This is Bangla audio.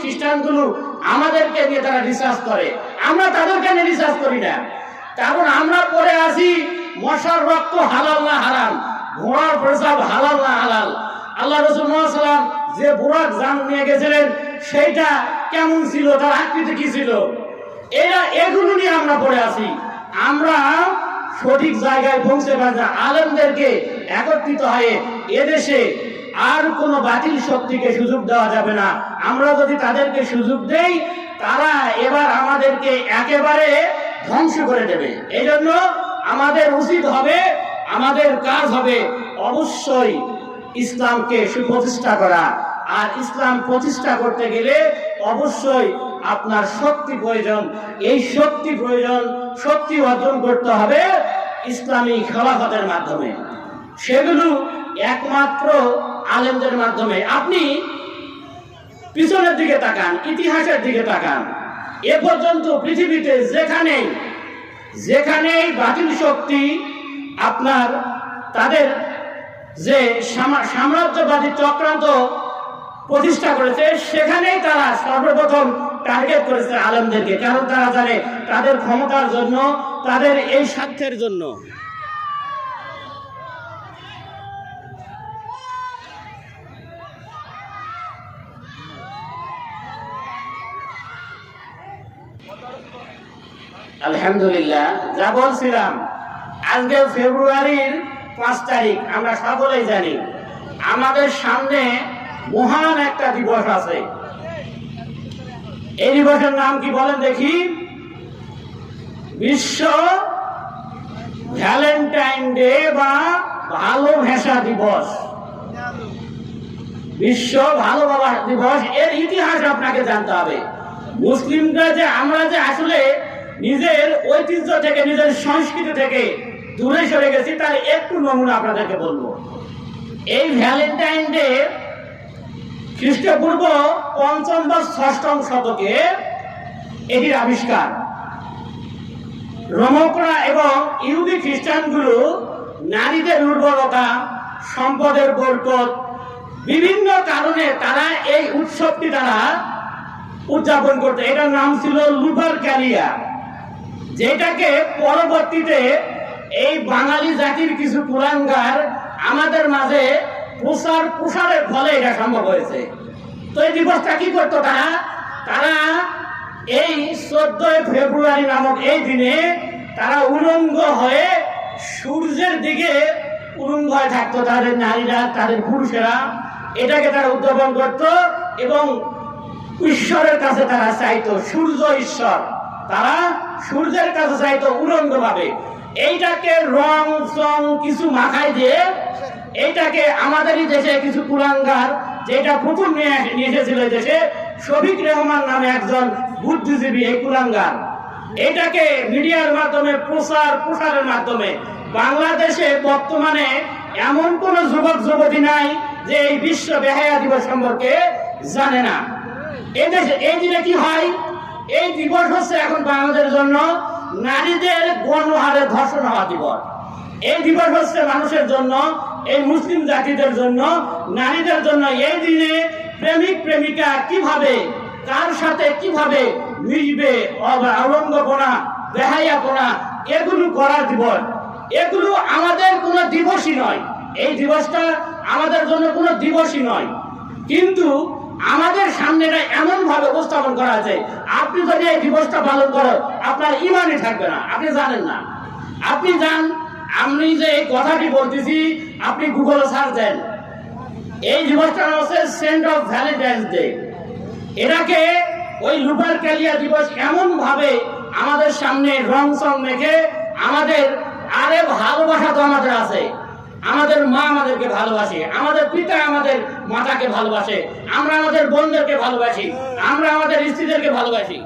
খ্রিস্টানগুলো আমাদেরকে নিয়ে তারা রিসার্চ করে, আমরা তাদেরকে নিয়ে রিসার্চ করি না। কারণ আমরা পড়ে আসি মশার রক্ত হালাল না হারাম, ঘোড়ার প্রসাব হালাল না হালাল, আল্লাহ রাসূল সাল্লাল্লাহু আলাইহি ওয়াসাল্লাম যে বুরাক যান নিয়ে গেছিলেন সেইটা কেমন ছিল, তার আকৃতি কি ছিল, এগুলো নিয়ে আমরা পড়ে আসি। আমরা সঠিক জায়গায় পৌঁছে পারি না। আলেমদেরকে একত্রিত হয়ে এদেশে আর কোনো বাতিল শক্তিকে সুযোগ দেওয়া যাবে না। আমরা যদি তাদেরকে সুযোগ দেই, তারা এবার আমাদেরকে একেবারে ধ্বংস করে দেবে। এই জন্য আমাদের উচিত হবে, আমাদের কাজ হবে অবশ্যই ইসলামকে সুপ্রতিষ্ঠা করা। আর ইসলাম প্রতিষ্ঠা করতে গেলে অবশ্যই আপনার শক্তি প্রয়োজন। এই শক্তি প্রয়োজন, শক্তি অর্জন করতে হবে ইসলামী খেলাফতের মাধ্যমে, সেগুলো একমাত্র আলেমদের মাধ্যমে। আপনি পিছনের দিকে তাকান, ইতিহাসের দিকে তাকান, এ পর্যন্ত পৃথিবীতে যেখানেই বাতিল শক্তি আপনার তাদের যে সাম্রাজ্যবাদী চক্রান্ত প্রতিষ্ঠা করেছে, সেখানেই তারা সর্বপ্রথম টার্গেট করেছে আলেমদেরকে। কারণ তারা জানে তাদের ক্ষমতার জন্য, তাদের এই স্বার্থের জন্য। আলহামদুলিল্লাহ, যা বলছিলাম, আজকে ফেব্রুয়ারির 5 তারিখ, আমরা সকলেই জানি আমাদের সামনে মহান একটা দিবস আছে। এই দিবসের নাম কি বলেন দেখি? বিশ্ব ভ্যালেন্টাইন ডে বা ভালোবাসা দিবস। বিশ্ব ভালোবাসা দিবস, এর ইতিহাস আপনাকে জানতে হবে। মুসলিমরা যে আমরা যে আসলে নিজের ঐতিহ্য থেকে, নিজের সংস্কৃতি থেকে দূরে সরে গেছি, তার একটু নমুনা আপনাদেরকে বলবো। এই ভ্যালেন্টাইন ডে খ্রিস্টপূর্ব 5ম বা 6ম শতকে এটির আবিষ্কার। রোমকরা এবং ইহুদি খ্রিস্টানগুলো নারীদের উর্বরতা, সম্পদের বরকত, বিভিন্ন কারণে তারা এই উৎসবটি তারা উদযাপন করতে। এটার নাম ছিল লুপারক্যালিয়া, যেটাকে পরবর্তীতে এই বাঙালি জাতির কিছু কুলাঙ্গার আমাদের মাঝে প্রসারের ফলে এটা সম্ভব হয়েছে। তো এই দিবসটা কি করতো তারা এই 14 ফেব্রুয়ারি নামক এই দিনে তারা উলঙ্গ হয়ে সূর্যের দিকে উলঙ্গ হয়ে থাকতো, তাদের নারীরা, তাদের পুরুষেরা। এটাকে তারা উদযাপন করত এবং ঈশ্বরের কাছে তারা চাইতো, সূর্য ঈশ্বর, তারা সূর্যের কাছে চাইতো উলঙ্গ ভাবে। এইটাকে রং চং কিছু মাখাই দিয়ে, এইটাকে আমাদেরই দেশে কিছু কুলাঙ্গার, যেটা প্রথম নিয়ে এসেছিল দেশে, শফিক রেহমান নামে একজন বুদ্ধিজীবী, এই কুলাঙ্গার এটাকে মিডিয়ার মাধ্যমে প্রসারের মাধ্যমে বাংলাদেশে বর্তমানে এমন কোন যুবক যুবতী নাই যে এই বিশ্ব বেহায়া দিবস সম্পর্কে জানে না। এই দিনে কি হয়? এই দিবস হচ্ছে এখন বাংলাদেশের জন্য নারীদের গণহারে ধর্ষণ হওয়া দিবস। এই দিবস হচ্ছে মানুষের জন্য, এই মুসলিম জাতিদের জন্য, নারীদের জন্য। এই দিনে প্রেমিক প্রেমিকা কিভাবে, কার সাথে কিভাবে মিশবে, অলঙ্গপনা, বেহায়াপনা, এগুলো করার দিবস। এগুলো আমাদের কোনো দিবসই নয়, এই দিবসটা আমাদের জন্য কোনো দিবসই নয়। কিন্তু আমাদের সামনে এমন ভাবে উপস্থাপন করা আছে, আপনি যদি এই দিবসটা পালন করেন, আপনার ইমানই থাকবে না, আপনি জানেন না। আপনি আমি যে এই কথাটি বলতেছি, আপনি গুগলে সার্চ দেন, এই দিবসটা হচ্ছে সেন্ট অফ ভ্যালেন্টাইন্স ডে। এটাকে ওই লুপারক্যালিয়া দিবস এমন ভাবে আমাদের সামনে রং চং মেখে আমাদের, আরে ভালোবাসা তো আমাদের আছে, আমাদের মা আমাদেরকে ভালোবাসে, আমাদের পিতা আমাদের মাতাকে ভালোবাসে, আমরা আমাদের বোনদেরকে ভালোবাসি, আমরা আমাদের স্ত্রীদেরকে ভালোবাসি।